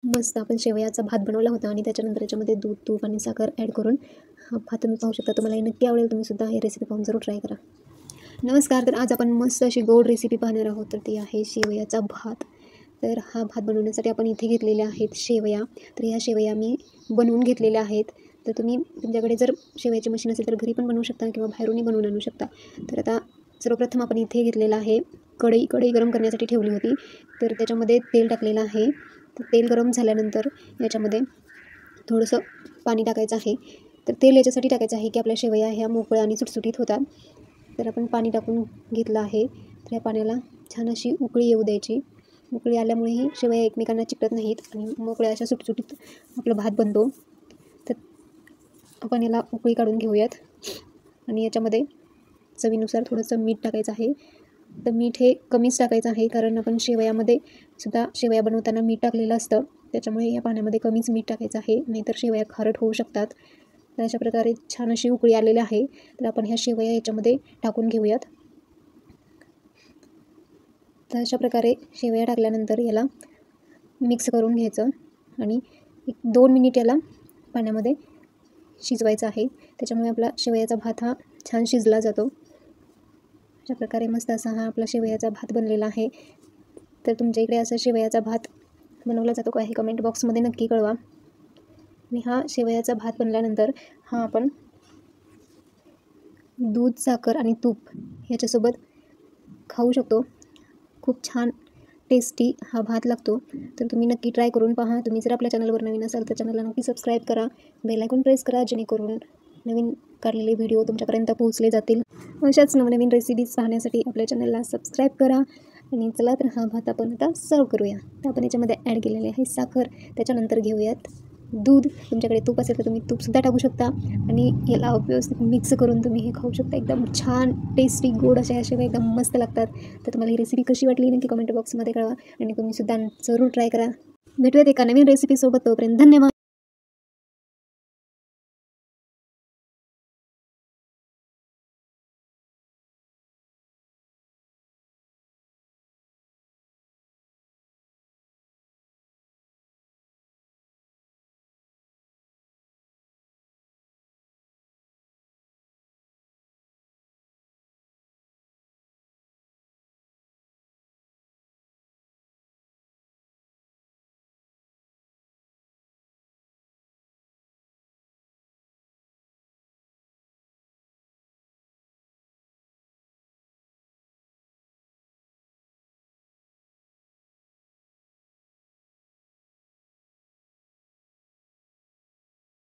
मस्त आपण शेवयाचा भात बनवला होता आणि त्याच्यानंतर याच्यामध्ये दूध, तूप आणि साखर ॲड करून हा भात तुम्ही पाहू शकता. तुम्हाला नक्की आवडेल. तुम्ही सुद्धा ही रेसिपी पाहून जरूर ट्राय करा. नमस्कार. तर आज आपण मस्त अशी गोड रेसिपी पाहणार आहोत. तर ती आहे शेवयाचा भात. तर हा भात बनवण्यासाठी आपण इथे घेतलेल्या आहेत शेवया. तर ह्या शेवया मी बनवून घेतलेल्या आहेत. तर तुम्ही तुमच्याकडे जर शेवयाची मशीन असेल तर घरी पण बनवू शकता किंवा बाहेरूनही बनवून आणू शकता. तर आता सर्वप्रथम आपण इथे घेतलेला आहे कढई गरम करण्यासाठी ठेवली होती. तर त्याच्यामध्ये तेल टाकलेलं आहे. तर तेल गरम झाल्यानंतर याच्यामध्ये थोडंसं पाणी टाकायचं आहे. तर तेल याच्यासाठी टाकायचं आहे की आपल्या शेवया ह्या मोकळ्या आणि सुटसुटीत होतात. तर आपण पाणी टाकून घेतलं आहे. तर या पाण्याला छान अशी उकळी येऊ द्यायची. उकळी आल्यामुळेही शेवया एकमेकांना चिकटत नाहीत आणि मोकळ्या अशा सुटसुटीत आपला भात बनतो. तर आपण याला उकळी काढून घेऊयात आणि याच्यामध्ये चवीनुसार थोडंसं मीठ टाकायचं आहे. तर मीठ हे कमीच टाकायचं आहे कारण आपण शेवयामध्ये सुद्धा शेवया बनवताना मीठ टाकलेलं असतं. त्याच्यामुळे या पाण्यामध्ये कमीच मीठ टाकायचं आहे, नाहीतर शेवया खारट होऊ शकतात. तर अशा प्रकारे छान अशी उकळी आलेली आहे. तर आपण ह्या शेवया याच्यामध्ये टाकून घेऊयात. तर अशा प्रकारे शेवया टाकल्यानंतर याला मिक्स करून घ्यायचं आणि 1-2 मिनिट याला पाण्यामध्ये शिजवायचं आहे. त्याच्यामुळे आपला शेवयाचा भात हा छान शिजला जातो. अशा प्रकारे मस्त असा हा आपला शेवयाचा भात बनलेला आहे. तर तुमच्या इकडे असा शेवयाचा भात बनवला जातो का हे कमेंट बॉक्समध्ये नक्की कळवा. आणि हा शेवयाचा भात बनल्यानंतर हा आपण दूध, साखर आणि तूप ह्याच्यासोबत खाऊ शकतो. खूप छान टेस्टी हा भात लागतो. तर तुम्ही नक्की ट्राय करून पहा. तुम्ही जर आपल्या चॅनलवर नवीन असाल तर चॅनलला नक्की सबस्क्राईब करा. बेल आयकॉन प्रेस करा जेणेकरून नवीन काढलेले व्हिडिओ तुमच्यापर्यंत पोहोचले जातील. अशाच नवनवीन रेसिपीज पाहण्यासाठी आपल्या चॅनलला सबस्क्राईब करा. आणि चला तर हा भात आपण आता सर्व करूया. तर आपण याच्यामध्ये ॲड केलेले आहे साखर. त्याच्यानंतर घेऊयात दूध. तुमच्याकडे तूप असेल तर तुम्ही तूपसुद्धा टाकू शकता आणि याला व्यवस्थित मिक्स करून तुम्ही हे खाऊ शकता. एकदम छान टेस्टी गोड अशा शेवया एकदम मस्त लागतात. तर तुम्हाला ही रेसिपी कशी वाटली नक्की कमेंट बॉक्समध्ये कळवा आणि तुम्हीसुद्धा जरूर ट्राय करा. भेटूयात एका नवीन रेसिपीसोबत. तोपर्यंत धन्यवाद.